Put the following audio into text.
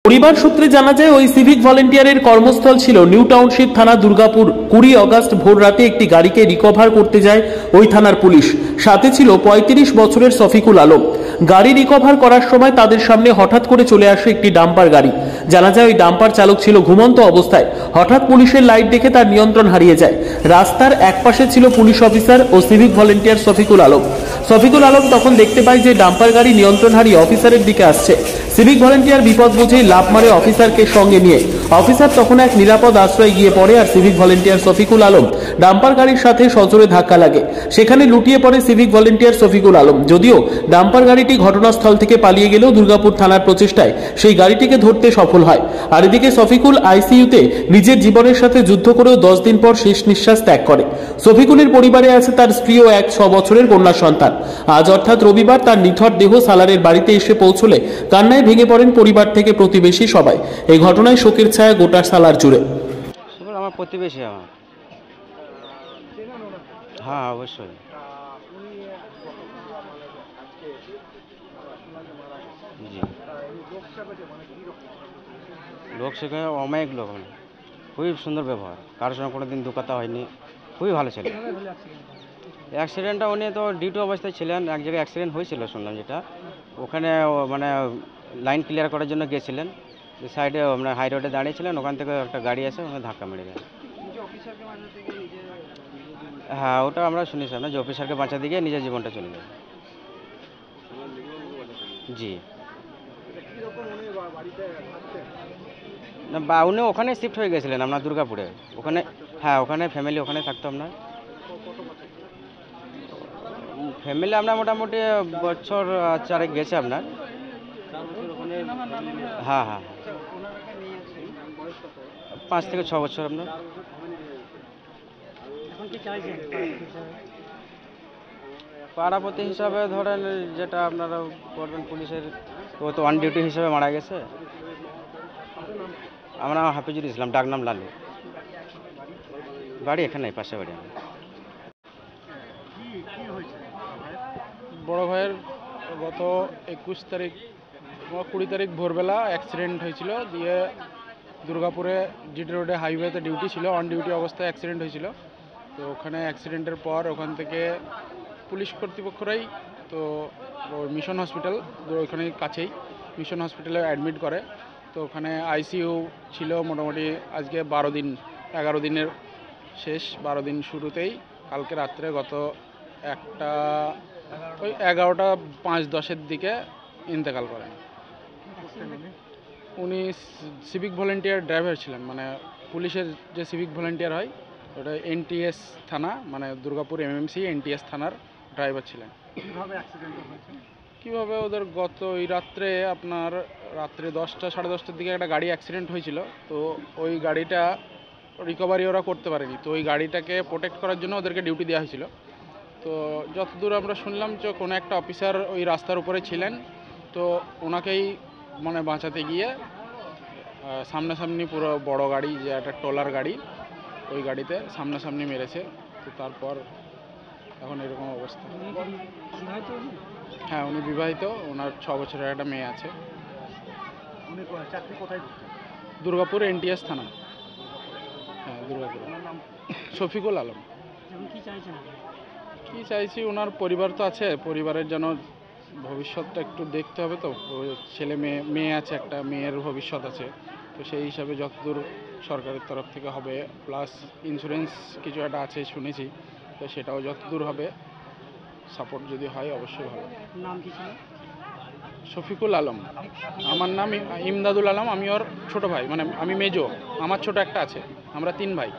পরিবার সূত্রে জানা যায় ওই সিভিক ভলেন্টিয়ারের কর্মস্থল ছিল নিউ টাউনশিপ থানা দুর্গাপুর। 20 অগস্ট ভোর রাতে একটি গাড়িকে রিকভার করতে যায় ওই থানার পুলিশ। সাথে ছিল 35 বছরের শফিকুল আলম। গাড়ি রিকভার করার সময় তাদের সামনে হঠাৎ করে চলে আসে একটি ডাম্পার গাড়ি। জানা যায় ওই ডাম্পার চালক ছিল ঘুমন্ত অবস্থায়। হঠাৎ পুলিশের লাইট দেখে তার নিয়ন্ত্রণ হারিয়ে যায়। রাস্তার একপাশে ছিল পুলিশ অফিসার ও সিভিক ভলেন্টিয়ার শফিকুল আলম। শফিকুল আলম তখন দেখতে পায় যে ডাম্পার গাড়ি নিয়ন্ত্রণ হারিয়ে অফিসারের দিকে আসছে। সিভিক ভলেন্টিয়ার বিপদ বুঝেই লাফ মারে অফিসারকে সঙ্গে নিয়ে। অফিসার তখন এক নিরাপদ আশ্রয়ে গিয়ে পড়ে আর civic volunteer Shafikul Alam dumper গাড়ির সাথে সজোরে ধাক্কা লাগে। সেখানে লুটিয়ে পড়ে সিভিক ভলেন্টিয়ার শফিকুল আলম। যদিও ডাম্পার গাড়িটি ঘটনাস্থল থেকে পালিয়ে গেলেও দুর্গাপুর থানার প্রচেষ্টায় সেই গাড়িটিকে ধরতে সফল হয়। আর এদিকে শফিকুল আইসিইউতে নিজের জীবনের সাথে যুদ্ধ করেও 10 দিন পর শেষ নিঃশ্বাস ত্যাগ করে। শফিকুলের পরিবারে আছে তার স্ত্রী ও এক 6 বছরের কন্যা সন্তান। আজ অর্থাৎ রবিবার তার নিথর দেহ সালারের বাড়িতে এসে পৌঁছলে কান্নায় ভেঙে পড়েন পরিবার থেকে প্রতিবেশী সবাই। এই ঘটনায় শোকের ছায়া গোটা সালার জুড়ে। আমার প্রতিবেশী আমার। হ্যাঁ অবশ্যই। জি লোক সেখানে অমায়িক লোক, খুবই সুন্দর ব্যবহার, কারোর সঙ্গে কোনোদিন দুঃখতা হয়নি, খুবই ভালো ছিল। অ্যাক্সিডেন্টটা উনি তো ডিউটি অবস্থায় ছিলেন, এক জায়গায় অ্যাক্সিডেন্ট হয়েছিল শুনলাম, যেটা ওখানে মানে লাইন ক্লিয়ার করার জন্য গিয়েছিলেন, সাইডে আপনার হাই রোডে দাঁড়িয়েছিলেন, ওখান থেকে একটা গাড়ি এসে ওখানে ধাক্কা মেরে দেয়। হ্যাঁ ওটা আমরা শুনেছিলাম না, যে অফিসারকে বাঁচাতে গিয়ে নিজের জীবনটা চলে যায়। জি না, বা উনি ওখানে শিফট হয়ে গেছিলেন আপনার দুর্গাপুরে, ওখানে। হ্যাঁ ওখানে ফ্যামিলি ওখানে থাকতো আপনার। ফ্যামিলি আপনার মোটামুটি বছর 4 গেছে আপনার। হ্যাঁ হ্যাঁ 5 থেকে 6 বছর আপনার। পাড়াপতি হিসাবে ধরেন যেটা আপনারা করবেন পুলিশের, ও তো অন ডিউটি হিসাবে মারা গেছে। আমার নাম হাফিজুল ইসলাম, ডাকনাম লালু। বাড়ি এখানে পাশে বাড়ি। বড় ভাইয়ের গত 21 তারিখ 20 তারিখ ভোরবেলা অ্যাক্সিডেন্ট হয়েছিল, দিয়ে দুর্গাপুরে জিটি রোডে হাইওয়েতে ডিউটি ছিল, অন ডিউটি অবস্থায় অ্যাক্সিডেন্ট হয়েছিল। তো ওখানে অ্যাক্সিডেন্টের পর ওখান থেকে পুলিশ কর্তৃপক্ষরাই তো মিশন হসপিটাল, ওইখানে কাছেই মিশন হসপিটালে অ্যাডমিট করে। তো ওখানে আইসিইউ ছিল মোটামুটি আজকে 12 দিন, 11 দিনের শেষ 12 দিন শুরুতেই কালকে রাত্রে গত ওই 11টা 5-10 দিকে ইন্তেকাল করেন। উনি সিভিক ভলেন্টিয়ার ড্রাইভার ছিলেন, মানে পুলিশের যে সিভিক ভলেন্টিয়ার হয় ওটা এনটিএস থানা, মানে দুর্গাপুর এমএমসি এনটিএস থানার ড্রাইভার ছিলেন। কীভাবে ওদের গত ওই রাত্রে আপনার রাত্রে 10টা সাড়ে 10টার দিকে একটা গাড়ি অ্যাক্সিডেন্ট হয়েছিল। তো ওই গাড়িটা রিকভারি ওরা করতে পারেনি, তো ওই গাড়িটাকে প্রোটেক্ট করার জন্য ওদেরকে ডিউটি দেওয়া হয়েছিল। তো যতদূর আমরা শুনলাম যে কোনো একটা অফিসার ওই রাস্তার উপরে ছিলেন, তো ওনাকেই মানে বাঁচাতে গিয়ে সামনাসামনি পুরো বড় গাড়ি, যে একটা ট্রলার গাড়ি, ওই গাড়িতে সামনাসামনি মেরেছে। তো তারপর এখন এরকম অবস্থা। হ্যাঁ উনি বিবাহিত, ওনার 6 বছরের একটা মেয়ে আছে। দুর্গাপুর এনটিএস থানা। হ্যাঁ দুর্গাপুর। শফিকুল আলম। কি চাইছি, ওনার পরিবার তো আছে, পরিবারের যেন ভবিষ্যৎটা একটু দেখতে হবে। তো ছেলে মেয়ে আছে, একটা মেয়ের ভবিষ্যৎ আছে। তো সেই হিসাবে যতদূর সরকারের তরফ থেকে হবে, প্লাস ইন্স্যুরেন্স কিছু একটা আছে শুনেছি, তো সেটাও যতদূর হবে সাপোর্ট যদি হয় অবশ্যই ভালো। নাম কি ছিল? শফিকুল আলম। আমার নাম ইমদাদুল আলম, আমি ওর ছোট ভাই, মানে আমি মেজো, আমার ছোট একটা আছে, আমরা 3 ভাই।